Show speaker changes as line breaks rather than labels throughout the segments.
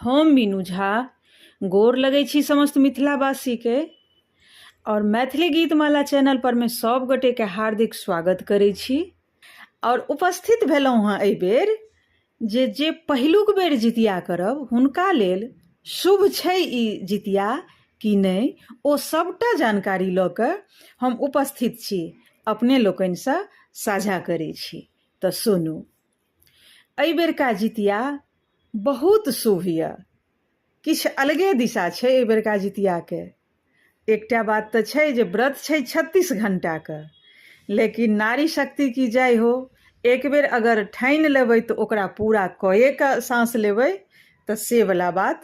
हम मीनू झा गोर लगै छी समस्त मिथिलावासी के और मैथिली गीतमाला चैनल पर में सब गोटे के हार्दिक स्वागत करै छी और उपस्थित भेलहुँ हँ एहि बेर जे पहिलुक बेर जितिया करब हुनका लेल शुभ छै ई जितिया कि नहि ओ सबटा जानकारी लऽ कऽ हम उपस्थित छी अपने लोकनिसँ साझा करै छी। तऽ सुनू, एहि बेरका जितिया बहुत शुभ यऽ, किछु अलगे दिशा छै एहि बेरका जितियाके। एकटा बात तऽ छै जे व्रत छै 36 घंटाके, लेकिन नारी शक्ति की जय हो, एक बेर अगर ठानि लेबै तऽ ओकरा पूरा कए कऽ साँस लेबै तऽ से वला बात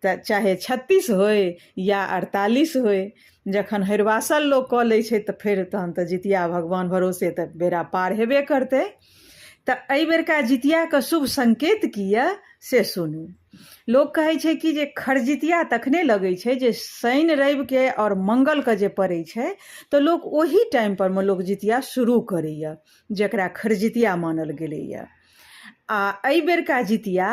तऽ चाहे 36 होय या 48 होय, जखन हरिवासल लोक कऽ लै छै तऽ फेर तहन तऽ जितिया भगवान भरोसे तऽ बेरा पार हेबे करतै। तऽ एहि बेरका जितियाके शुभ संकेत की यऽ से सुनू। लोक कहै छै कि जे खरजितिया तखने लगै छै जे शनि रविके और मंगलके जे पड़ै छै तऽ लोक ओही टाइम पर में लोक जितिया शुरू करैया, जकरा खरजितिया मानल गेलैया। आ एहि बेरका जितिया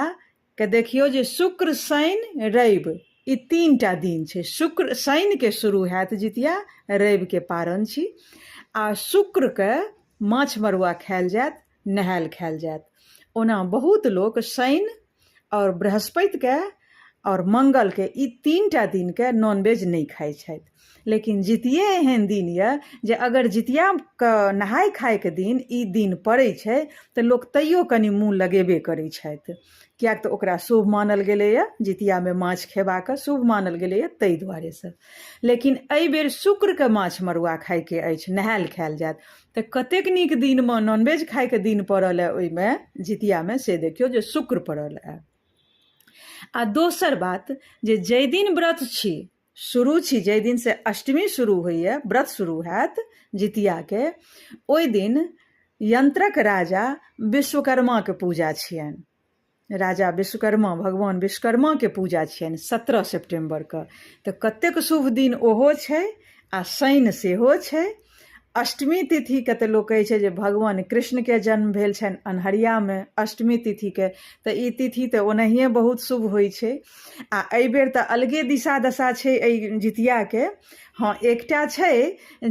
के देखियौ जे शुक्र शनि रवि ई 3टा दिन छै। शुक्र शनि के शुरू हैत जितिया, रवि के पारण छी। आ शुक्र के माछ मरुआ खायल जायत, नहायल खायल जायत। ओना बहुत लोक शनि और बृहस्पति के और मंगल के ई 3टा दिन के नॉनवेज नहीं खाइ छथि, लेकिन जितिये एहन दिन यऽ जे अगर जितिया के नहाय खाय के दिन ई दिन पड़ै छै तऽ लोक तैयो कनि मुँह लगेबे करै छथि, कियाक तऽ ओकरा शुभ मानल गेलैया, जितिया में माछ खेबाके शुभ मानल गेलैया ताहि दुआरे से। लेकिन एहि बेर शुक्र के माछ मरुआ खायके अछि, नहायल खायल जायत। तऽ कतेक नीक दिन में नॉनवेज खायके दिन पड़ल है ओहिमे जितिया में, से देखियौ जे शुक्र पड़ल है। आ दोसर बात जे जाहि दिन व्रत छी शुरू छी, जाहि दिन से अष्टमी शुरू होइए, व्रत शुरू हैत जितियाके, ओहि दिन यंत्रक राजा विश्वकर्मा के पूजा छियनि। राजा विश्वकर्मा, भगवान विश्वकर्मा के पूजा छियनि 17 सितंबर के। तऽ कतेक शुभ दिन ओहो छै आ शनि सेहो छै। अष्टमी तिथि के तऽ लोक कहै छै जे भगवान कृष्ण के जन्म भेल छनि अन्हरिया में अष्टमी तिथि के, तऽ ई तिथि तऽ ओनाहिए बहुत शुभ होइ छै। आ एहि बेर तऽ अलगे दिशा दशा छै एहि जितिया के। हाँ, एकटा छै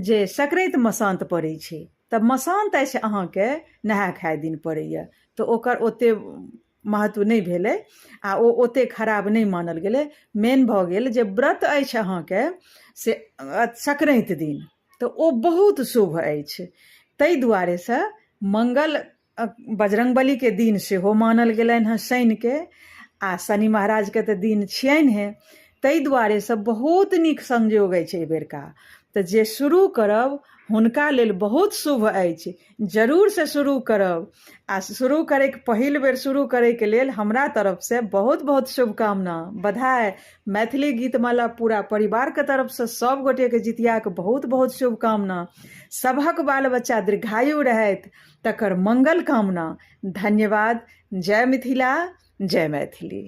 जे संक्रांति मसांत पड़ै छै, तऽ मसांत अछि अहाँके नहाय खाय दिन पड़ैया, तऽ ओकर ओते महत्व नहीं भेलै आ ओ ओते खराब नहीं मानल गेलै। मेन भऽ गेल जे व्रत अछि अहाँके से संक्रांति दिन, तऽ ओ बहुत शुभ अछि। ताहि दुआरे से मंगल बजरंगबली के दिन सेहो मानल गेलनि हँ शनि के, आ शनि महाराज के तऽ दिन छियनि हैं। ताहि दुआरे से बहुत नीक संयोग अछि एहि बेरका। तऽ जे शुरू करब हुनका लेल बहुत शुभ अछि, जरूर से शुरू करब। आ शुरू करैके पहिल बेर शुरू करैके लेल हमरा तरफ से बहुत बहुत शुभकामना, बधाई। मैथिली गीतमाला पूरा परिवार के तरफ से सब गोटे के जितिया के बहुत बहुत शुभकामना। सभक बाल बच्चा दीर्घायु रहथि तकर मंगल कामना। धन्यवाद। जय मिथिला, जय मैथिली।